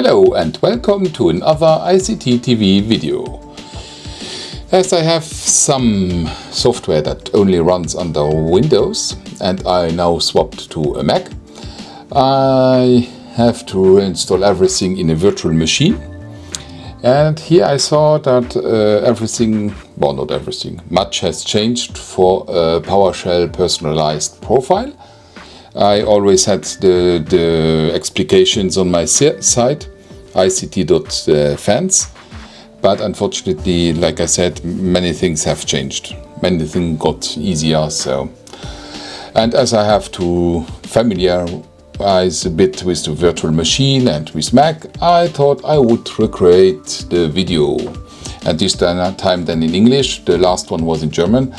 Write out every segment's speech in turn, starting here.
Hello and welcome to another ISeeT TV video. As I have some software that only runs under Windows and I now swapped to a Mac, I have to install everything in a virtual machine. And here I saw that not everything, much has changed for a PowerShell personalized profile. I always had the explications on my site, ISeeT.fans, but unfortunately, like I said, many things have changed. Many things got easier, and as I have to familiarize a bit with the virtual machine and with Mac, I thought I would recreate the video, and this time then in English. The last one was in German,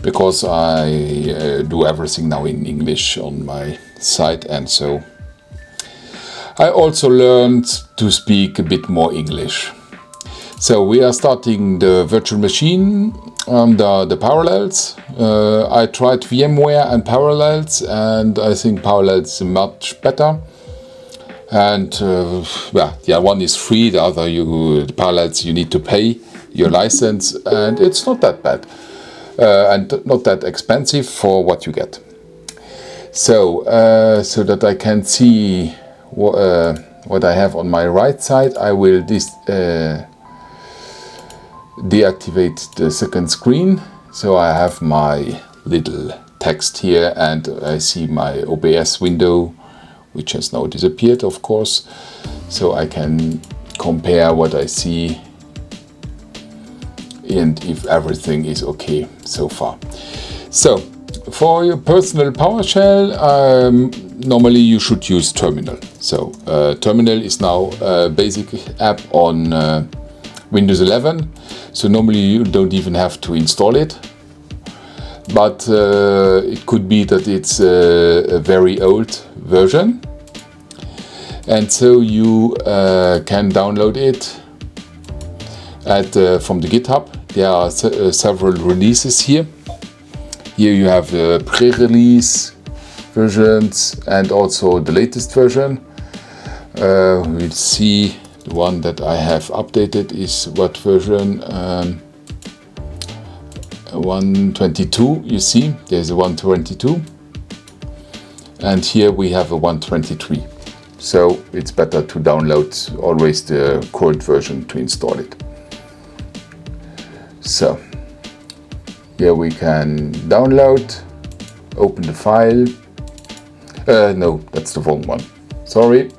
because I do everything now in English on my site, and so I also learned to speak a bit more English. So we are starting the virtual machine under the Parallels. I tried VMware and Parallels, and I think Parallels is much better. And one is free, the Parallels you need to pay your license, and it's not that bad. And not that expensive for what you get. So that I can see what I have on my right side, I will deactivate the second screen. So I have my little text here and I see my OBS window, which has now disappeared, of course. So I can compare what I see and if everything is okay so far. So for your personal PowerShell, normally you should use Terminal. So Terminal is now a basic app on Windows 11. So normally you don't even have to install it. But it could be that it's a very old version. And so you can download it from the GitHub. There are several releases here. Here you have the pre-release versions and also the latest version. We'll see the one that I have updated is what version? 122. You see, there's a 122. And here we have a 123. So it's better to download always the current version to install it. So here we can download, open the file. No, that's the wrong one. Sorry.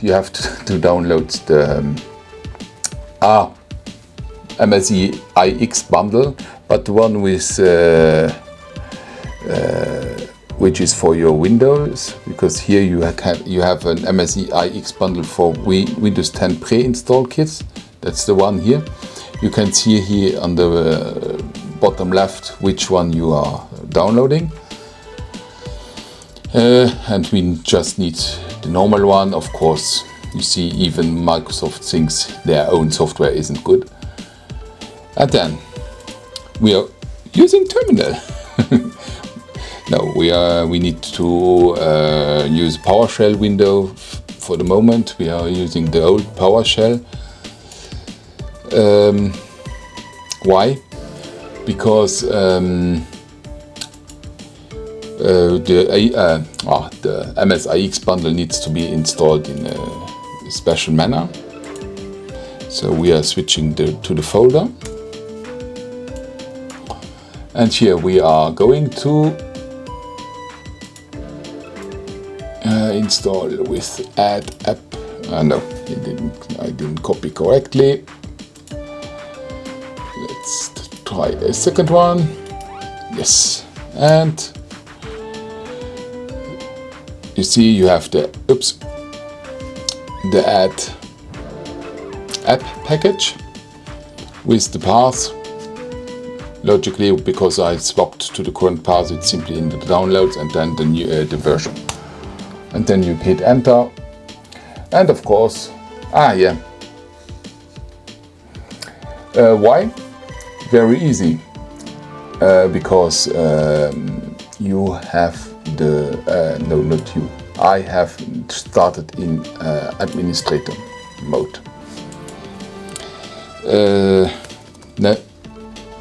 You have to download the IX bundle, but the one with which is for your Windows, because here you have an IX bundle for Windows 10 pre-install kits. That's the one here. You can see here on the bottom left which one you are downloading. And we just need the normal one. Of course, you see even Microsoft thinks their own software isn't good. And then we are using Terminal. No, we need to use PowerShell window for the moment. We are using the old PowerShell. Why? Because the MS-IX bundle needs to be installed in a special manner. So we are switching to the folder. And here we are going to install with add app. No, I didn't copy correctly. Let's try a second one. Yes, and you see you have the app package with the path. Logically, because I swapped to the current path, it's simply in the downloads and then the version. And then you hit enter, and of course, why? Very easy, because you have the no, not you. I have started in administrator mode.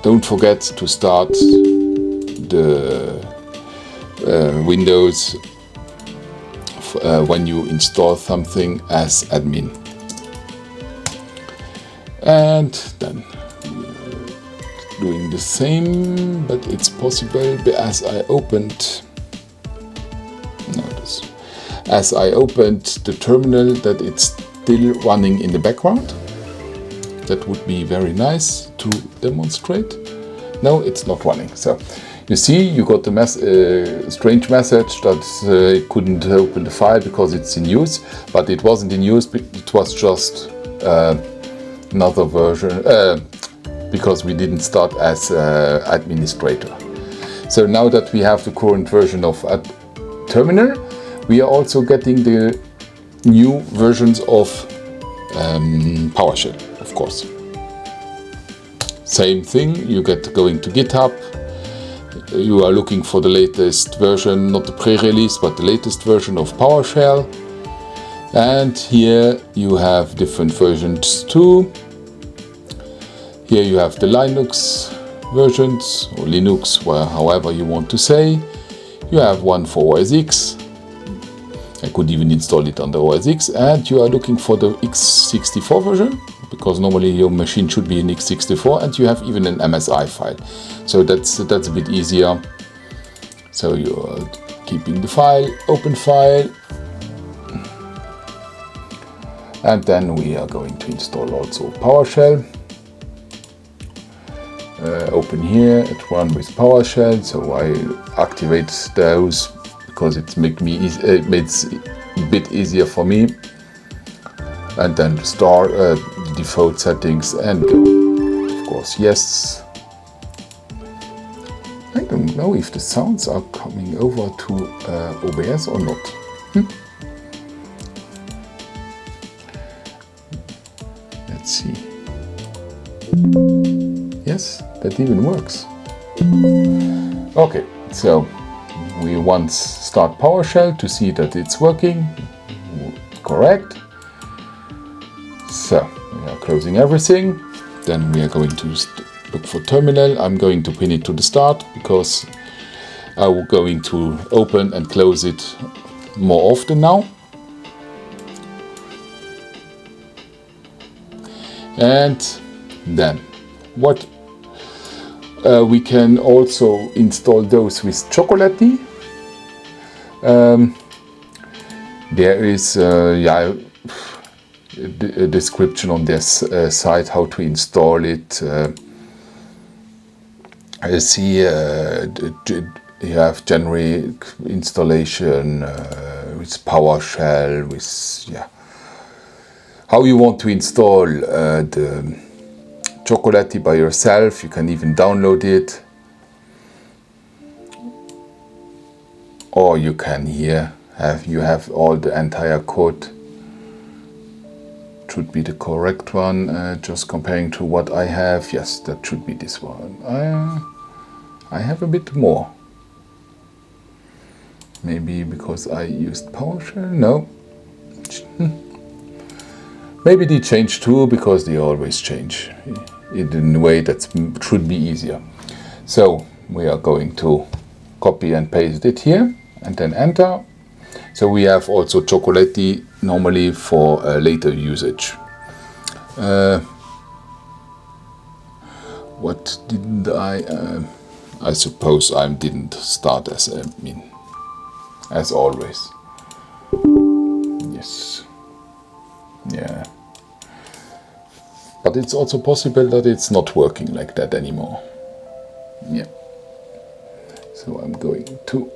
Don't forget to start the Windows when you install something as admin. And then doing the same, but it's possible as I opened the terminal that it's still running in the background. That would be very nice to demonstrate. No, it's not running. So you see, you got the strange message that it couldn't open the file because it's in use, but it wasn't in use. It was just another version because we didn't start as administrator. So now that we have the current version of terminal, we are also getting the new versions of PowerShell, of course. Same thing, you get going to GitHub, you are looking for the latest version, not the pre-release, but the latest version of PowerShell. And here you have different versions too. Here you have the Linux versions, or Linux, however you want to say. You have one for OS X. I could even install it on the OS X, and you are looking for the x64 version, because normally your machine should be in x64, and you have even an MSI file. So that's a bit easier. So you are keeping the file, open file, and then we are going to install also PowerShell. Open here, it runs with PowerShell, so I activate those because it makes it a bit easier for me. And then start default settings and go. Of course, yes. I don't know if the sounds are coming over to OBS or not. Let's see. Yes, that even works. Okay, so we once start PowerShell to see that it's working. Correct. So we are closing everything. Then we are going to look for terminal. I'm going to pin it to the start because I'm going to open and close it more often now. And then what we can also install those with Chocolatey. There is a description on their site how to install it. I see you have generic installation with PowerShell, with how you want to install the Chocolatey by yourself. You can even download it, or you can here have all the entire code. Should be the correct one. Just comparing to what I have. Yes, that should be this one. I have a bit more. Maybe because I used PowerShell. No. Maybe they change too, because they always change in a way that should be easier. So we are going to copy and paste it here and then enter. So we have also Chocolatey normally for later usage. What didn't I suppose I didn't start as admin, as always. Yes. Yeah. But it's also possible that it's not working like that anymore. Yeah. So I'm going to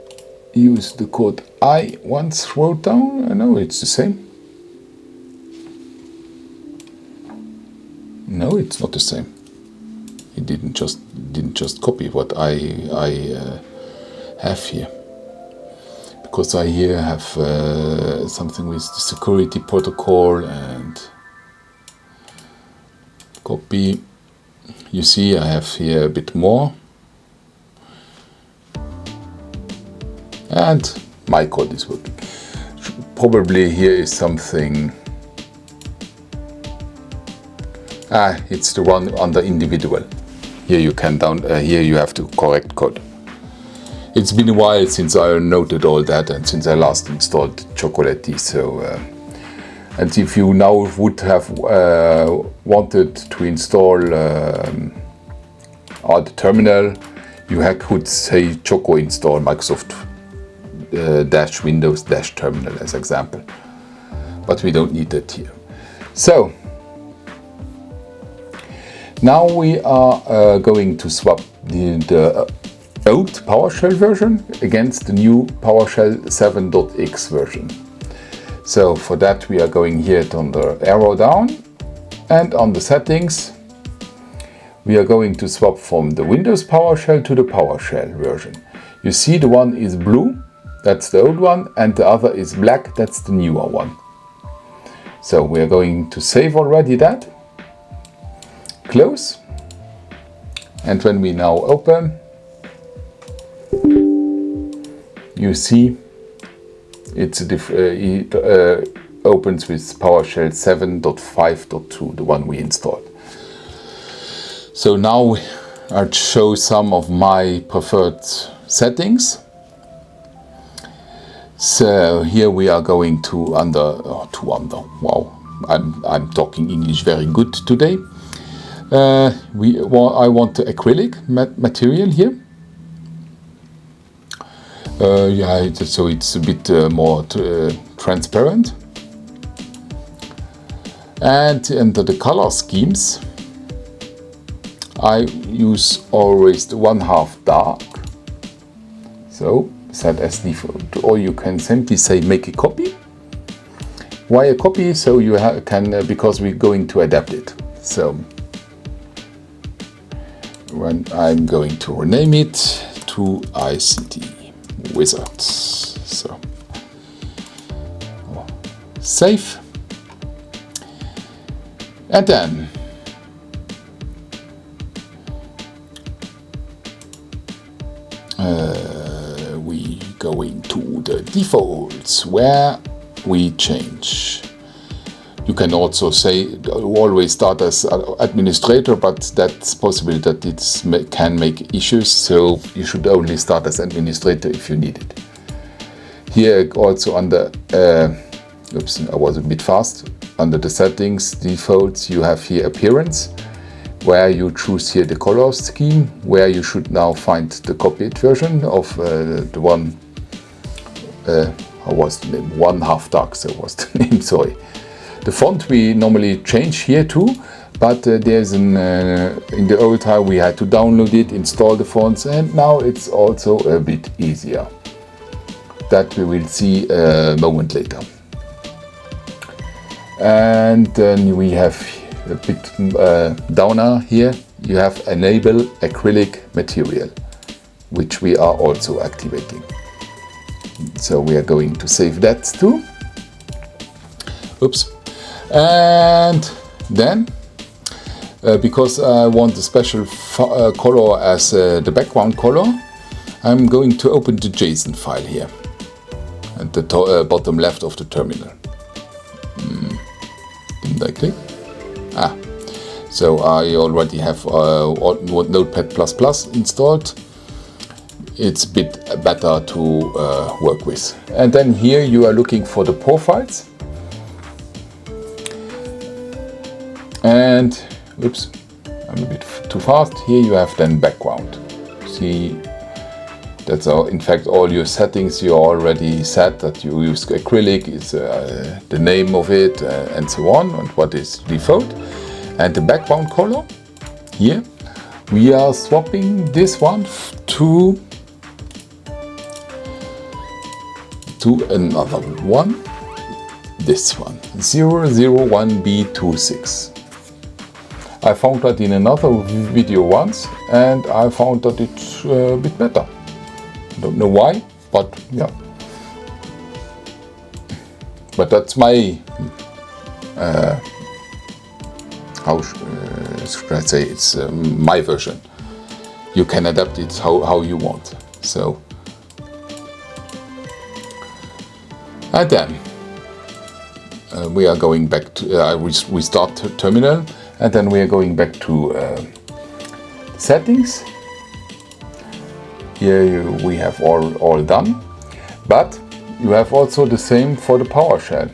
use the code I once wrote down. I know it's the same. No, it's not the same. It didn't just copy what I have here, because I here have something with the security protocol and copy. You see, I have here a bit more. And my code is working. probably here is something. It's the one under individual. Here you can here you have to correct code. It's been a while since I noted all that and since I last installed Chocolatey. So, and if you now would have wanted to install the terminal, you could say Choco install Microsoft dash Windows dash terminal as example. But we don't need that here. So, now we are going to swap the old PowerShell version against the new PowerShell 7.x version. So for that we are going here on the arrow down, and on the settings we are going to swap from the Windows PowerShell to the PowerShell version. You see the one is blue, that's the old one, and the other is black, that's the newer one. So we are going to save already that. Close, and when we now open, you see it opens with PowerShell 7.5.2, the one we installed. So now I'll show some of my preferred settings. So here we are going to wow, I'm talking English very good today. I want the acrylic material here. So it's a bit more transparent. And under the color schemes, I use always the 1/2 dark. So set as default, or you can simply say make a copy. Why a copy? So you can because we're going to adapt it. So when I'm going to rename it to ISeeT Wizards. So save, and then we go into the defaults where we change. You can also say always start as administrator, but that's possible that it can make issues, so you should only start as administrator if you need it. Here also under, oops, I was a bit fast. Under the settings, defaults, you have here appearance, where you choose here the color scheme, where you should now find the copied version of the one, how was the name? 1/2 dark, so was the name, sorry. The font we normally change here too, but there's in the old time we had to download it, install the fonts, and now it's also a bit easier. That we will see a moment later. And then we have a bit downer here. You have enable acrylic material, which we are also activating. So we are going to save that too. Oops. And then, because I want a special color as the background color, I'm going to open the JSON file here at the bottom left of the terminal. Didn't I click? So I already have Notepad++ installed. It's a bit better to work with. And then here you are looking for the profiles. And, oops, I'm a bit too fast. Here you have then background. See, that's in fact all your settings you already set, that you use acrylic, is the name of it, and so on, and what is default. And the background color, here, we are swapping this one to another one, this one, 001B26. I found that in another video once, and I found that it's a bit better. Don't know why, but yeah. But that's my, how should I say, it's my version. You can adapt it how you want. So, and then we are going back to restart terminal, and then we are going back to settings. Here we have all done, but you have also the same for the PowerShell.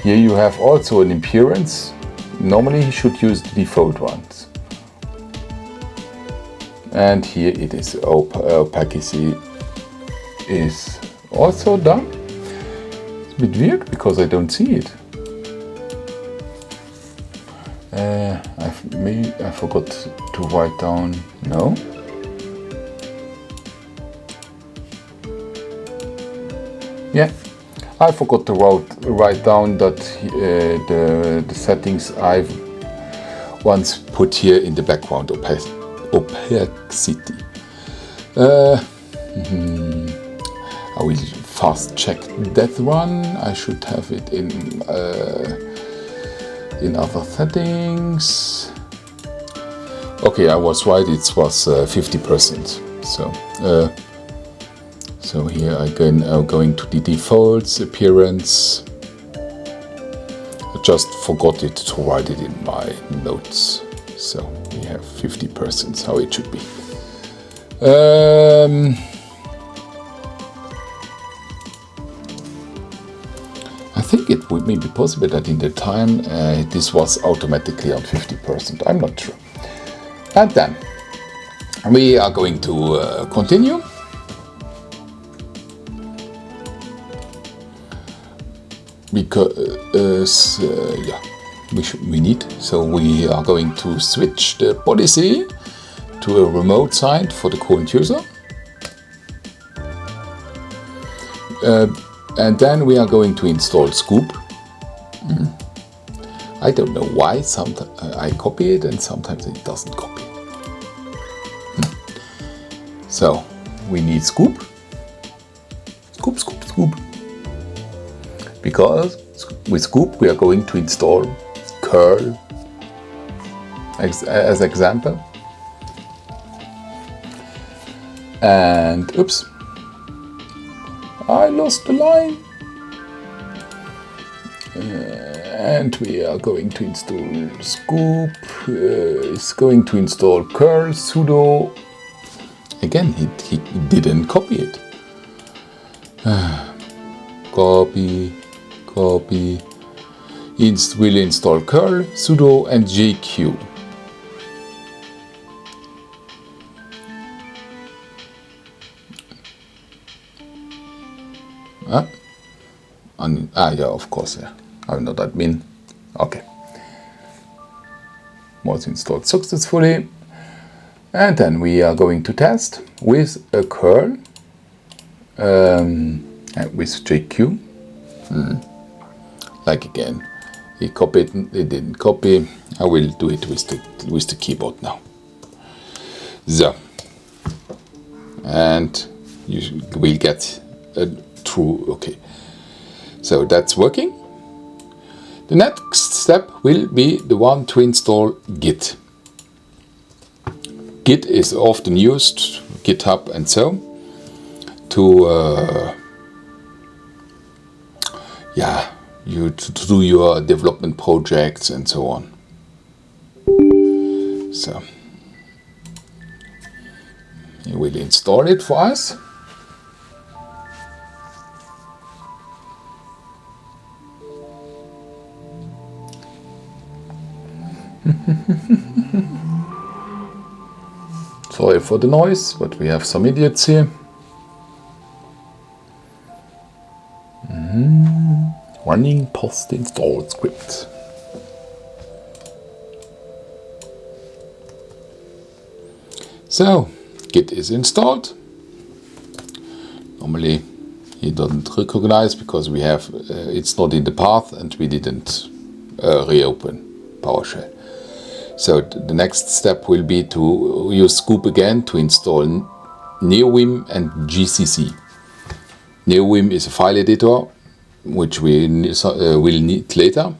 Here you have also an appearance. Normally you should use the default ones. And here it is, opacity is also done. It's a bit weird because I don't see it. I forgot to write down, no. Yeah, I forgot to write down that the settings I've once put here in the background, opacity. I will fast check that one. I should have it in other settings. Okay, I was right. It was 50%. So here again, going to the defaults, appearance. I just forgot it to write it in my notes. So we have 50%, how it should be. I think it would maybe possible that in the time this was automatically on 50%. I'm not sure. And then we are going to continue. Because we need, so we are going to switch the policy to a remote site for the current user, and then we are going to install Scoop. I don't know why, sometimes I copy it and sometimes it doesn't copy. So we need Scoop, because with Scoop we are going to install curl as example. And oops, I lost the line. And we are going to install Scoop. It's going to install curl sudo. Again, he didn't copy it. Copy. Will install curl sudo and jq. Yeah, of course, yeah. I'm not admin. Okay. Was installed successfully. And then we are going to test with a curl with jq. Like again, he copied, he didn't copy. I will do it with the keyboard now. So, and you will get a true okay. So that's working. The next step will be the one to install Git. Git is often used, GitHub and so, to to do your development projects and so on. So he will install it for us. Sorry for the noise, but we have some idiots here. Running post-install script. So, Git is installed. Normally, he doesn't recognize because we have it's not in the path and we didn't reopen PowerShell. So the next step will be to use Scoop again to install NeoVim and GCC. NeoVim is a file editor, which we will need later.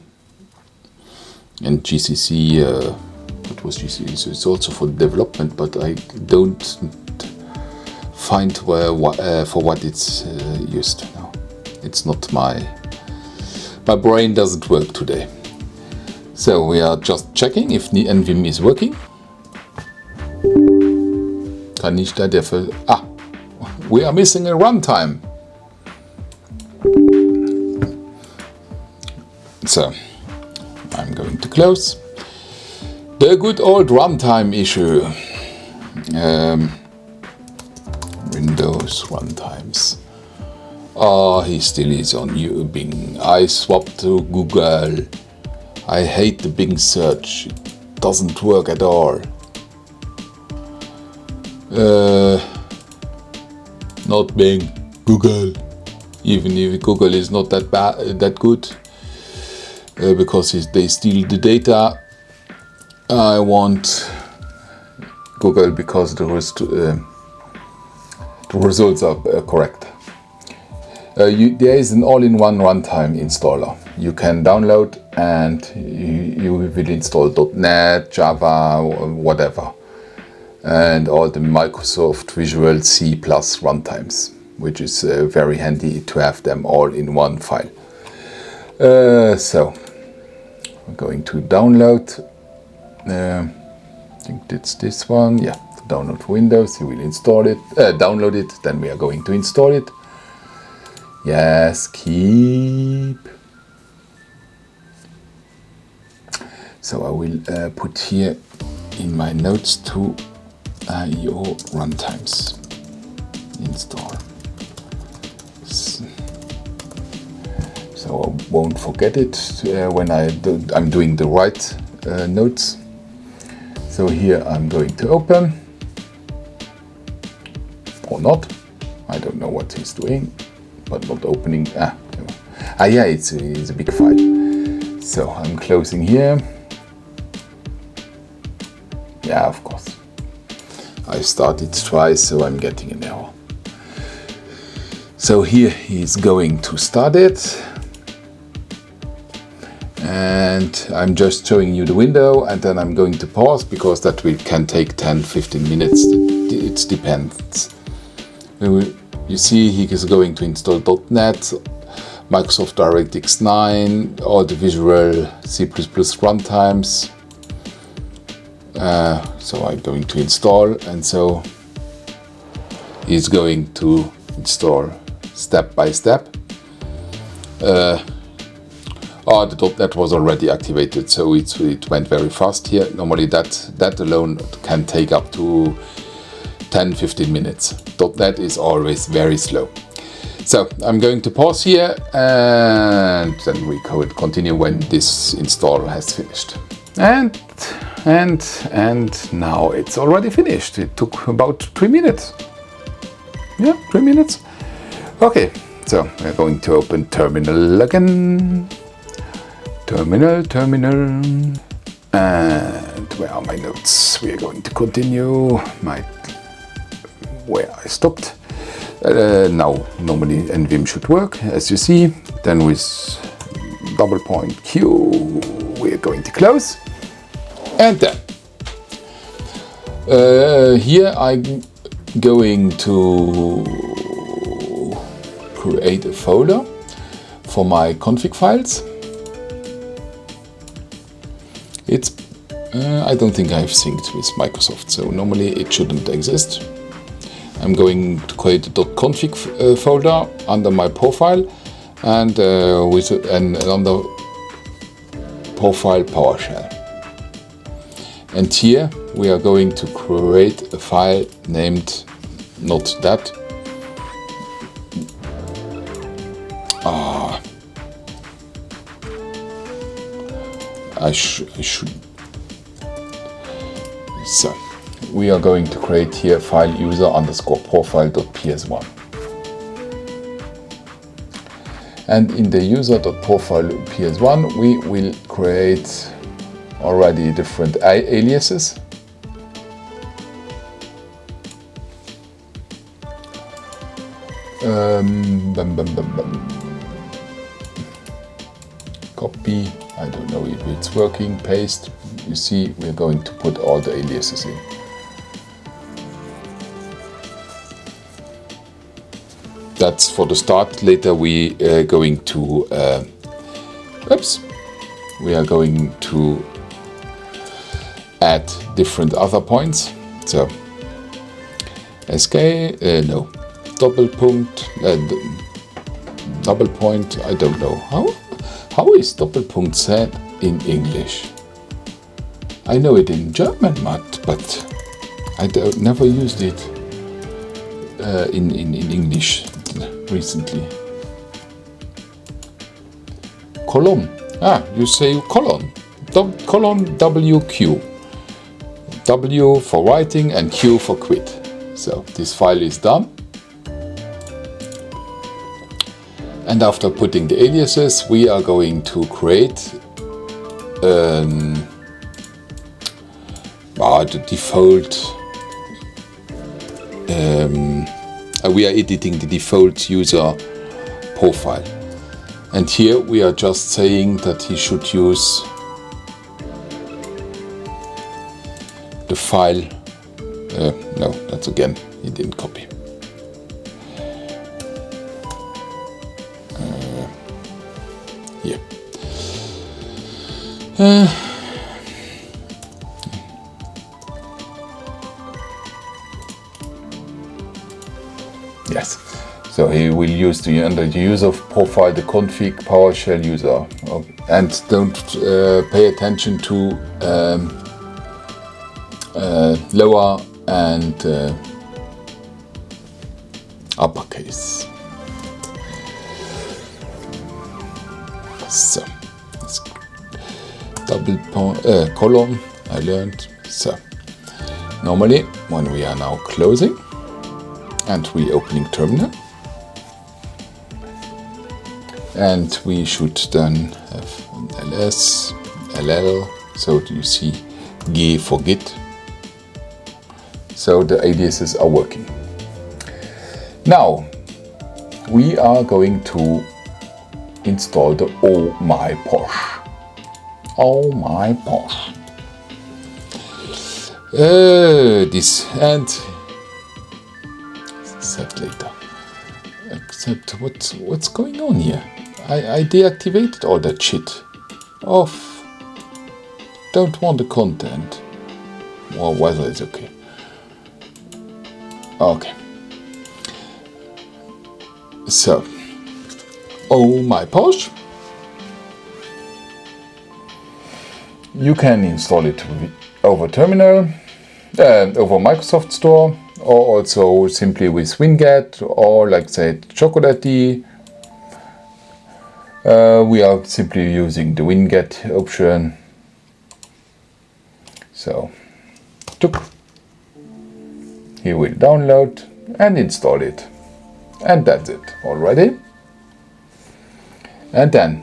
And GCC, what was GCC? So it's also for development, but I don't find for what it's used now. It's not my My brain doesn't work today. So we are just checking if the NVim is working. Kann nicht da der we are missing a runtime. So I'm going to close. The good old runtime issue. Windows runtimes. Oh, he still is on Bing. I swapped to Google. I hate the Bing search. It doesn't work at all. Not Bing, Google. Even if Google is not that good, because they steal the data. I want Google because the results are correct. There is an all-in-one runtime installer. You can download and you will install .NET, Java, whatever. And all the Microsoft Visual C+ runtimes, which is very handy to have them all in one file. So we're going to download. I think it's this one. Yeah, download for Windows. You will install it, download it. Then we are going to install it. Yes, keep. So I will put here in my notes to IO runtimes install. So I won't forget it when I'm doing the right notes. So here I'm going to open, or not. I don't know what he's doing, but not opening. Yeah, it's a big file. So I'm closing here. Yeah, of course. I started twice, so I'm getting an error. So here he's going to start it. And I'm just showing you the window, and then I'm going to pause because that can take 10-15 minutes. It depends. You see he is going to install .NET, Microsoft DirectX 9, all the Visual C++ runtimes. So I'm going to install, and so he's going to install step by step. The .NET was already activated, so it went very fast here. Normally that alone can take up to 10-15 minutes. .NET is always very slow. So I'm going to pause here, and then we could continue when this install has finished. And now it's already finished. It took about 3 minutes. Yeah, 3 minutes. Okay, so we're going to open Terminal again. Terminal. And where are my notes? We are going to continue where I stopped. Now, normally NVim should work, as you see. Then with double point Q, we are going to close. And then, here I'm going to create a folder for my config files. I don't think I've synced with Microsoft, so normally it shouldn't exist. I'm going to create a .config folder under my profile, and under profile PowerShell. And here we are going to create a file named not that. I should. So we are going to create here file user underscore profile.ps1. And in the user.profile.ps1 we will create already different aliases. Copy, I don't know if it's working, paste. You see, we're going to put all the aliases in. That's for the start. Later we are going to oops, we are going to add different other points. So SK, no, Doppelpunkt, double point, I don't know. How is Doppelpunkt said in English? I know it in German, but I never used it in English recently. Colon. You say colon. Colon WQ. W for writing and Q for quit. So this file is done. And after putting the aliases, we are going to create the default. We are editing the default user profile. And here we are just saying that he should use the file. No, that's again, he didn't copy. Here. Yes. So he will use under the user profile the config PowerShell user, and don't pay attention to lower and uppercase. So let's double column. I learned. So normally when we are now closing and we opening terminal. And we should then have an ls, ll, so you see g for git. So the aliases are working. Now we are going to install the Oh My Posh. Oh My Posh. This and set later. Except what's going on here? I deactivated all that shit. Off. Don't want the content. Well, weather is okay. Okay. So, Oh My Posh. You can install it over terminal, over Microsoft Store, or also simply with Winget, or like said Chocolatey. We are simply using the Winget option. So, he will download and install it. And that's it already. And then,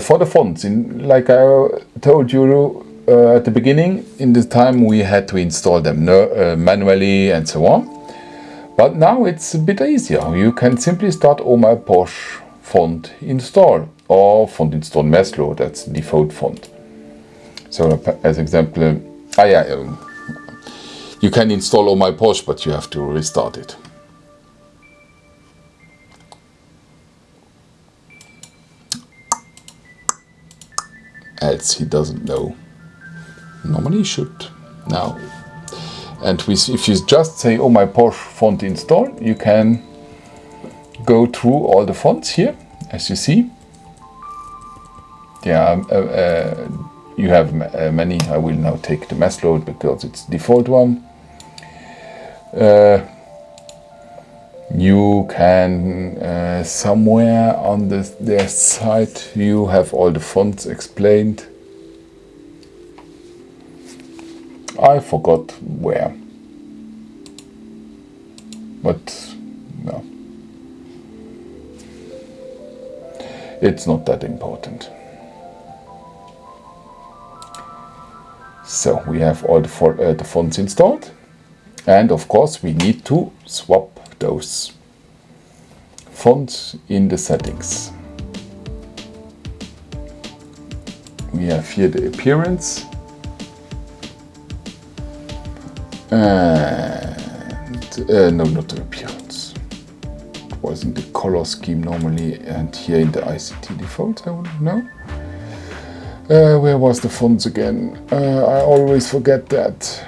for the fonts, like I told you at the beginning, in the time we had to install them manually and so on. But now it's a bit easier. You can simply start Oh My Posh font install or font install Maslow, that's the default font. So as example, you can install Oh My Posh, but you have to restart it. Else he doesn't know. Normally he should now. And if you just say Oh My Posh font install, you can go through all the fonts here, as you see. Yeah, you have many. I will now take the Maslow because it's the default one. You can somewhere on their site you have all the fonts explained. I forgot where, but no, it's not that important. So we have all the fonts installed, and of course we need to swap those fonts in the settings. We have here the appearance, and no, not the appearance. It was in the color scheme normally, and here in the ISeeT default, I wouldn't know. Where was the fonts again? I always forget that.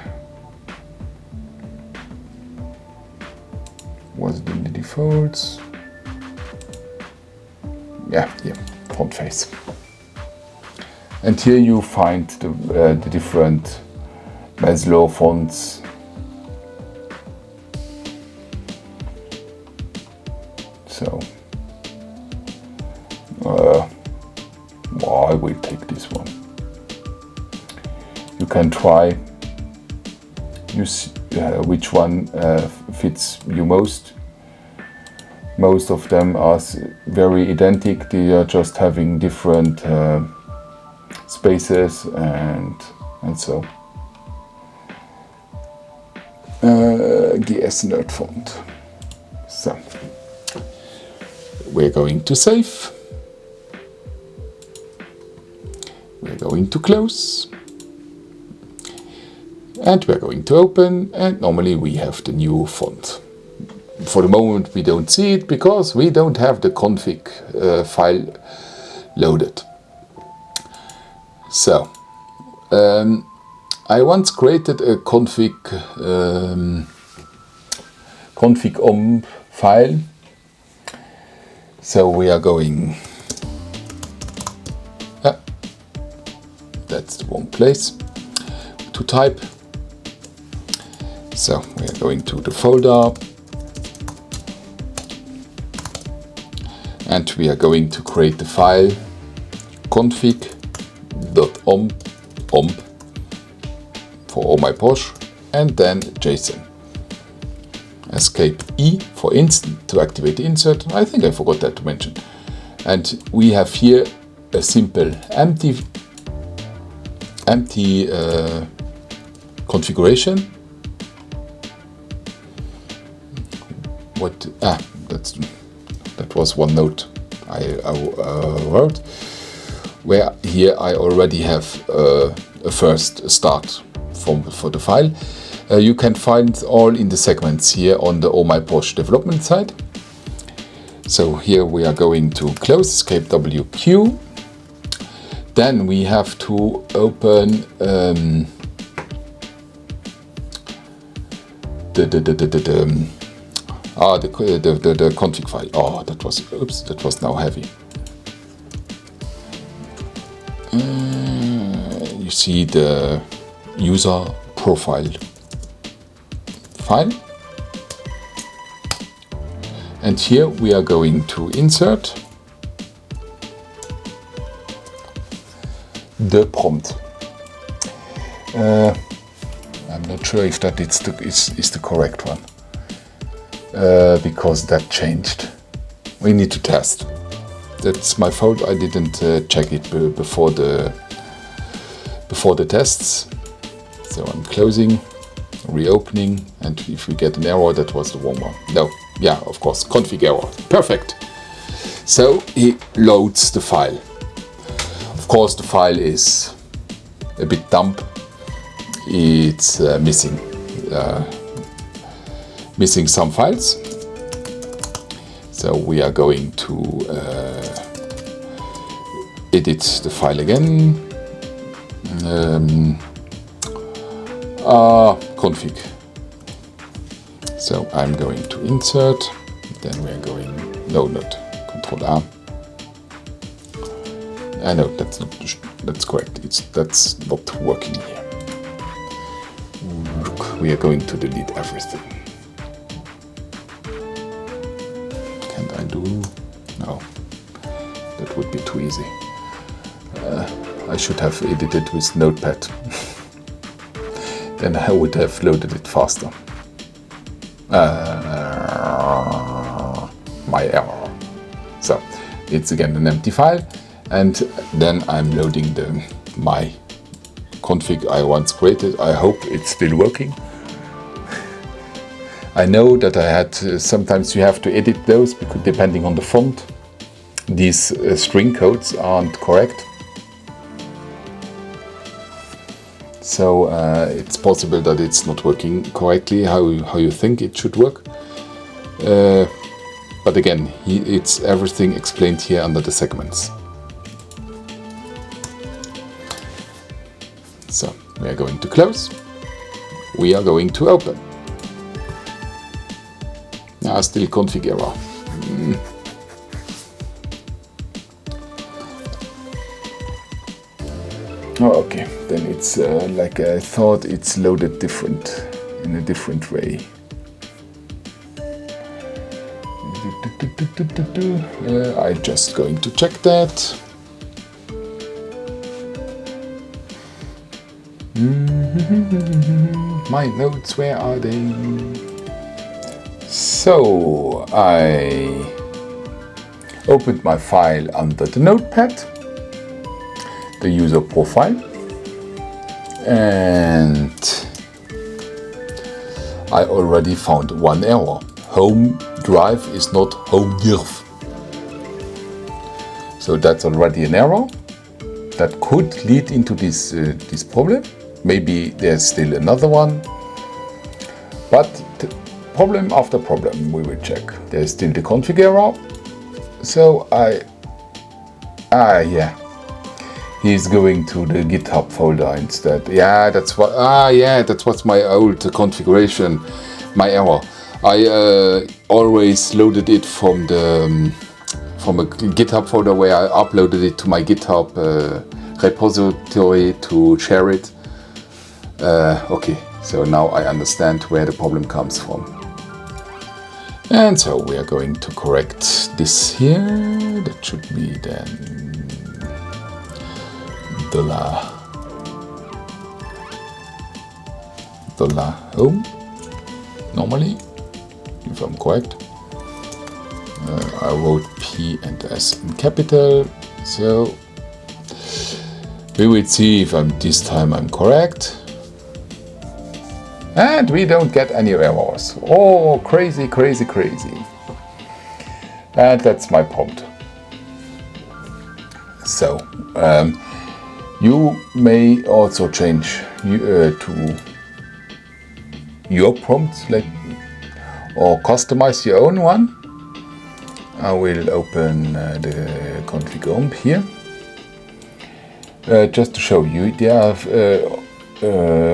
Was it in the defaults? Yeah, font face. And here you find the different Maslow fonts. So, I will take this one. You can try, use which one fits you most. Most of them are very identical. They are just having different spaces and so. GS nerd font. So we're going to save. We're going to close. And we're going to open, and normally we have the new font. For the moment we don't see it because we don't have the config file loaded. So, I once created a config file. So we are going, that's the wrong place to type. So we are going to the folder, and we are going to create the file config.omp for all my Porsche, and then JSON. Escape E for instant to activate the insert. I think I forgot that to mention. And we have here a simple empty configuration. That was one note I wrote, where here I already have a first start for the file. You can find all in the segments here on the Oh My Porsche development side. So here we are going to close, escape WQ. Then we have to open the config file. Oh, that was now heavy. You see the user profile file. And here we are going to insert the prompt. I'm not sure if that is the correct one. Because that changed. We need to test. That's my fault. I didn't check it before the tests. So I'm closing, reopening, and if we get an error, that was the wrong one. No, yeah, of course, config error. Perfect. So he loads the file. Of course, the file is a bit dumb. It's missing some files. So we are going to edit the file again. Config. So I'm going to insert. Then we are going, no, not Control R. No, that's correct. That's not working here. We are going to delete everything. Can I do? No, that would be too easy. I should have edited with Notepad. Then I would have loaded it faster. My error. So it's again an empty file, and then I'm loading my config I once created. I hope it's still working. I know that I had sometimes you have to edit those because depending on the font, these string codes aren't correct. So it's possible that it's not working correctly how you think it should work. But again, it's everything explained here under the segments. So we are going to close. We are going to open. Still config error. Oh, okay, then it's like I thought it's loaded different, in a different way. I'm just going to check that. My notes, where are they? So I opened my file under the notepad, the user profile, and I already found one error. Home drive is not home div. So that's already an error that could lead into this problem. Maybe there's still another one, but problem after problem we will check. There's still the config error. So yeah, he's going to the GitHub folder instead. Yeah, that's what. That was my old configuration, my error. I always loaded it from a GitHub folder where I uploaded it to my GitHub repository to share it. Okay, so now I understand where the problem comes from. And so we are going to correct this here. That should be then $home normally, if I'm correct. I wrote P and S in capital, so we will see if this time I'm correct. And we don't get any errors. Oh, crazy, crazy, crazy. And that's my prompt. So, you may also change to your prompts, or customize your own one. I will open the config here. Just to show you, there are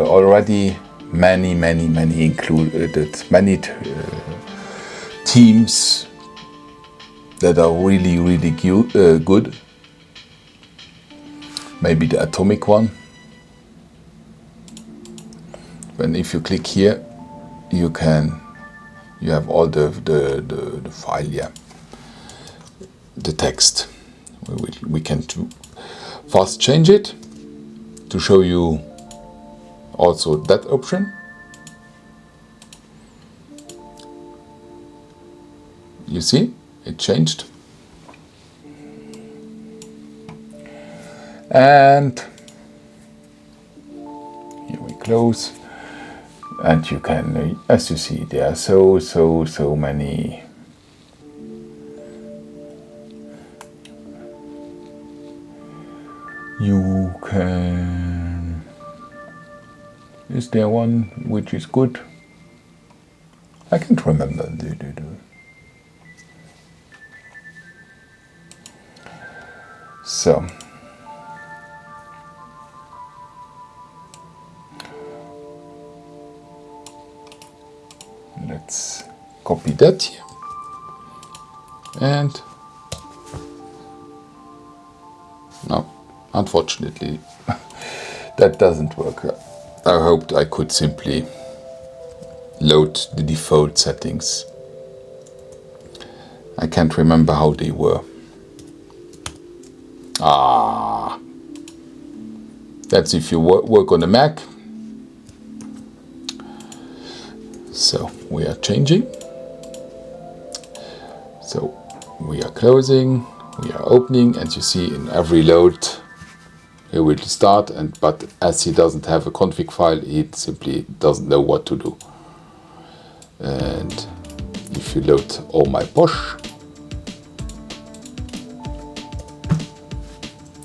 already many included, many teams that are really good. Maybe the atomic one. And if you click here, you have all the file, yeah, the text. We can fast change it to show you also that option. You see, it changed. And here we close. And you can, as you see, there are so many. You can. Is there one which is good? I can't remember. So. Let's copy that here. And no, unfortunately, that doesn't work. I hoped I could simply load the default settings. I can't remember how they were. That's if you work on a Mac. So we are changing. So we are closing, we are opening, and you see in every load it will start, but as he doesn't have a config file, it simply doesn't know what to do. And if you load all my push,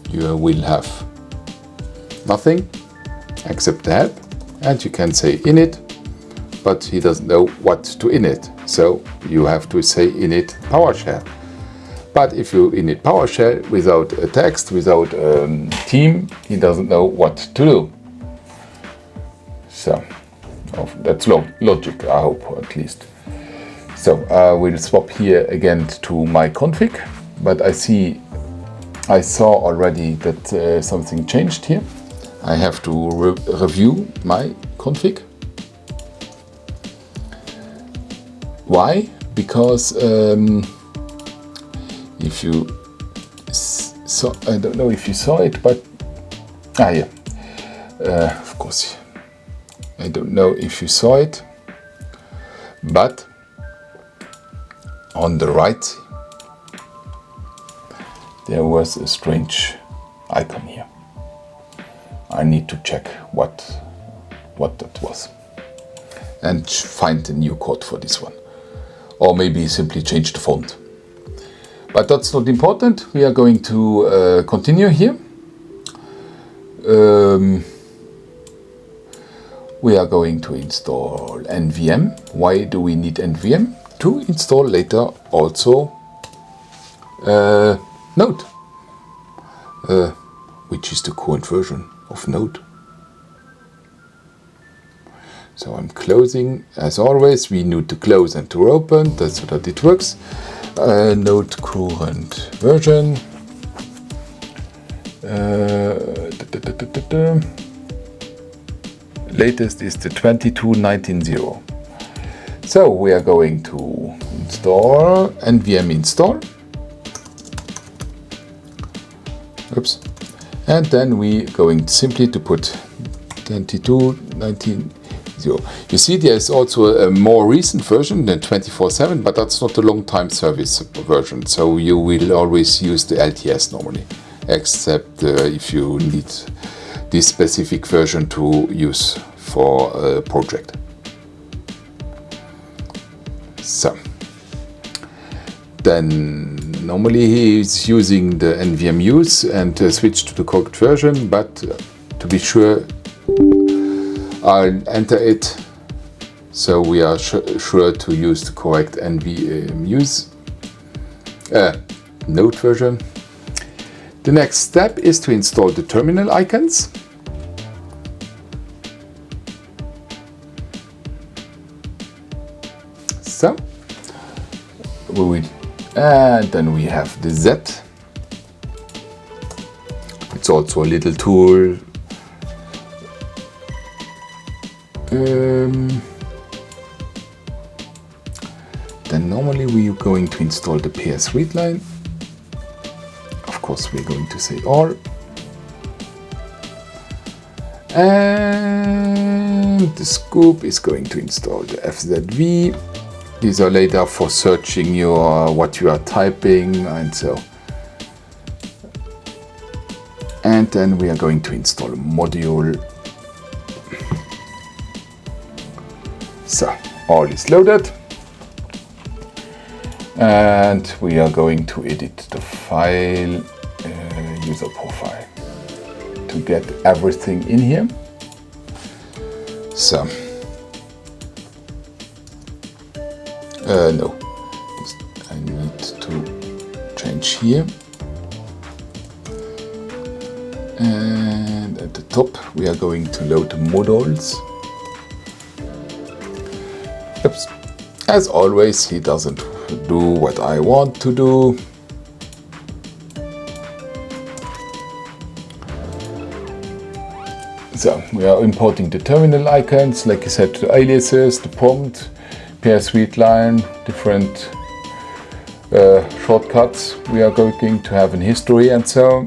you will have nothing except the help, and you can say init but he doesn't know what to init. So you have to say init PowerShell. But if you init PowerShell without a text, without a theme, he doesn't know what to do. So that's logic, I hope, at least. So we'll swap here again to my config, but I saw already that something changed here. I have to review my config. Why? Because if you saw, I don't know if you saw it, but yeah, of course, I don't know if you saw it, but on the right there was a strange icon here. I need to check what that was and find a new code for this one, or maybe simply change the font. But that's not important. We are going to continue here. We are going to install NVM. Why do we need NVM? To install later also Node, which is the current version of Node. So I'm closing. As always, we need to close and to open. That's so that it works. Node current version. Latest is the 22.19.0. So we are going to install nvm install. Oops. And then we going simply to put 22.19.0. You see, there is also a more recent version than 24/7, but that's not a long time service version. So you will always use the LTS normally, except if you need this specific version to use for a project. So then normally he is using the nvm use and switch to the correct version, but to be sure I'll enter it, so we are sure to use the correct nvm use Node version. The next step is to install the terminal icons. So we will, and then we have the Z. It's also a little tool. Then normally we are going to install the PS readline. Of course, we're going to say all. And the scoop is going to install the FZV. These are later for searching your what you are typing and so. And then we are going to install a module. So all is loaded. And we are going to edit the file user profile to get everything in here. So no, I need to change here. And at the top we are going to load the modules. Oops. As always, he doesn't do what I want to do. So we are importing the terminal icons, like I said, the aliases, the prompt, PS readline, different shortcuts we are going to have in history and so.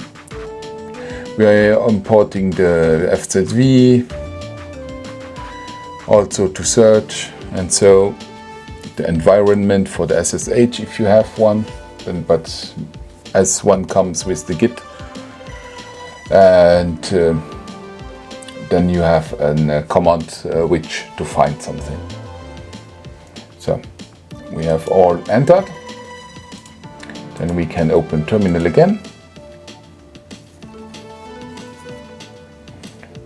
We are importing the FZV, also to search and so. The environment for the SSH if you have one, but as one comes with the Git. And then you have a command which to find something. So we have all entered. Then we can open terminal again.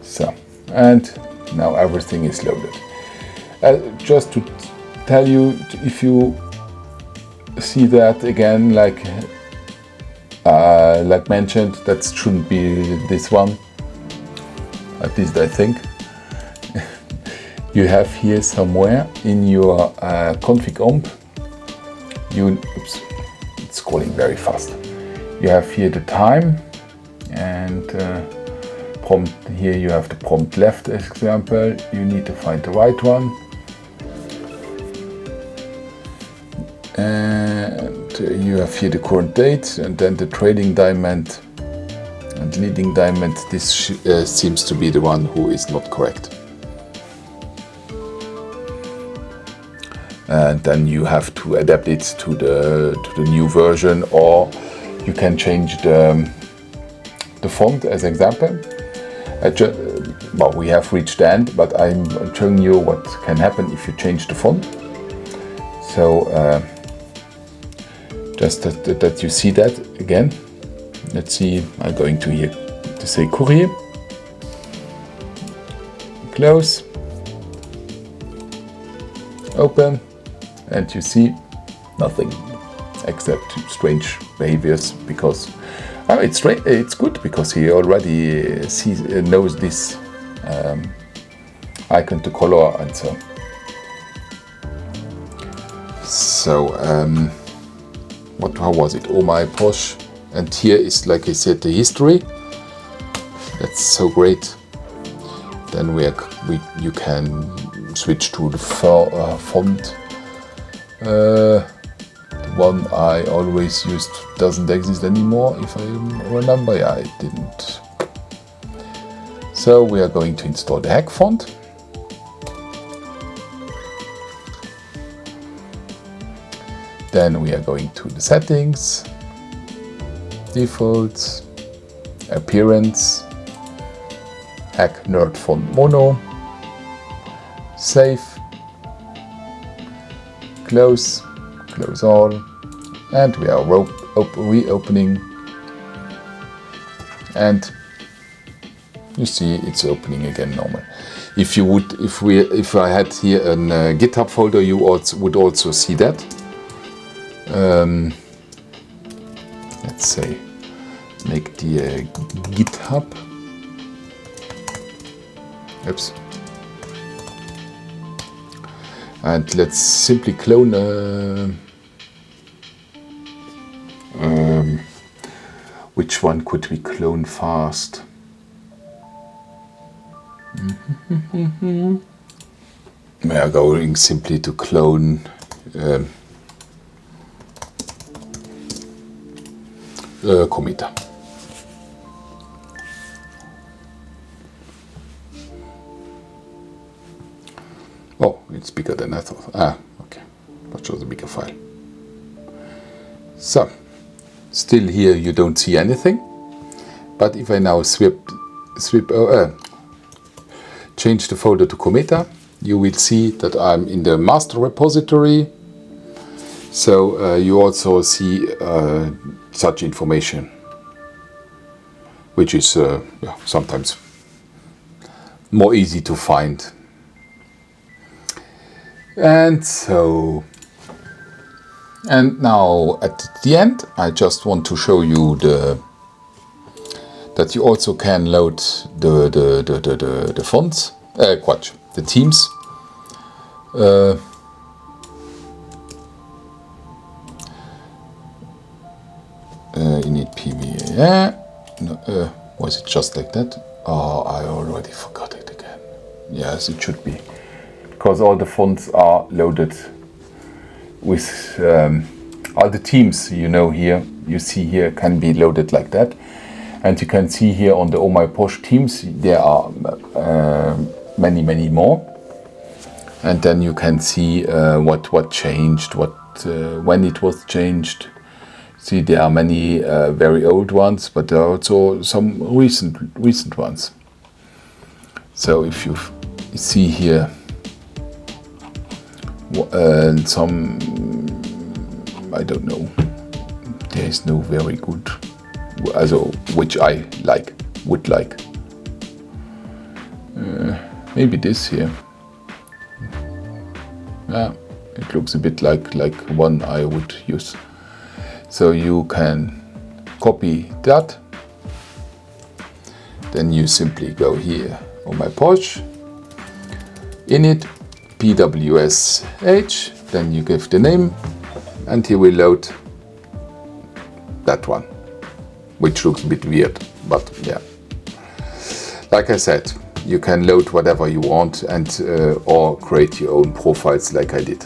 So, and now everything is loaded. Just to tell you, if you see that again, like mentioned, that shouldn't be this one. At least I think. You have here somewhere in your config omp, oops, it's scrolling very fast. You have here the time and prompt. Here you have the prompt left example. You need to find the right one. And you have here the current date and then the trailing diamond and leading diamond. This seems to be the one who is not correct. And then you have to adapt it to the new version, or you can change the font as example. Well, we have reached the end, but I'm showing you what can happen if you change the font. So just that you see that again. Let's see, I'm going to here to say courier, close, open, and you see nothing except strange behaviors, because it's good because he already knows this icon to color and so. So how was it? Oh my posh. And here is, like I said, the history. That's so great. Then you can switch to the font. The one I always used doesn't exist anymore, if I remember. Yeah, it didn't. So we are going to install the heck font. Then we are going to the settings, defaults, appearance, heck nerd font mono, save, close all, and we are reopening, and you see it's opening again normal. If I had here a GitHub folder, you would also see that. Let's say make the GitHub. Oops. And let's simply clone. Which one could we clone fast? We are going simply to clone. Committer. Oh, it's bigger than I thought. Okay. That shows a bigger file. So, still here you don't see anything. But if I now change the folder to committer, you will see that I'm in the master repository. So you also see such information, which is sometimes more easy to find. And now at the end, I just want to show you that you also can load the fonts, the themes. You need PV. No, was it just like that? Oh, I already forgot it again. Yes, it should be. Because all the fonts are loaded with all the themes, here, you see here can be loaded like that. And you can see here on the Oh My Posh themes, there are many more. And then you can see what changed, when it was changed. See, there are many very old ones, but there are also some recent ones. So if you see here some, I don't know, there is no very good, which I would like. Maybe this here. Yeah, it looks a bit like one I would use. So you can copy that. Then you simply go here on my Porsche, init pwsh, then you give the name, and he will load that one, which looks a bit weird, but yeah. Like I said, you can load whatever you want and or create your own profiles like I did.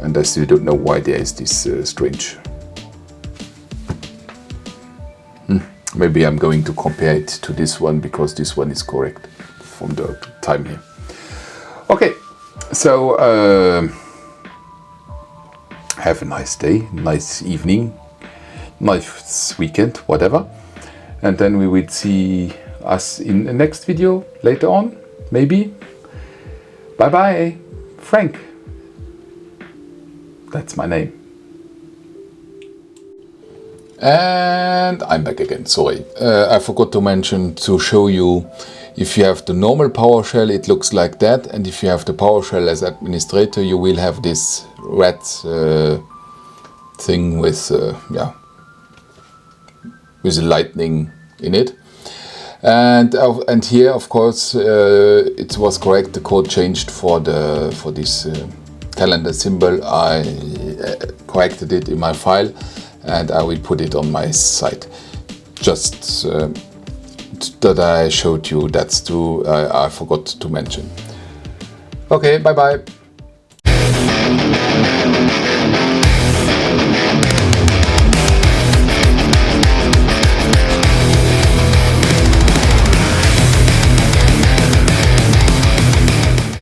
And I still don't know why there is this strange. Maybe I'm going to compare it to this one because this one is correct from the time here. Okay, so have a nice day, nice evening, nice weekend, whatever. And then we will see us in the next video later on, maybe. Bye bye, Frank. That's my name. And I'm back again, sorry. I forgot to mention to show you, if you have the normal PowerShell, it looks like that. And if you have the PowerShell as administrator, you will have this red thing with, with a lightning in it. And here, of course, it was correct. The code changed for this calendar symbol. I corrected it in my file, and I will put it on my site. Just that I showed you. That's true. I forgot to mention. Okay, bye bye.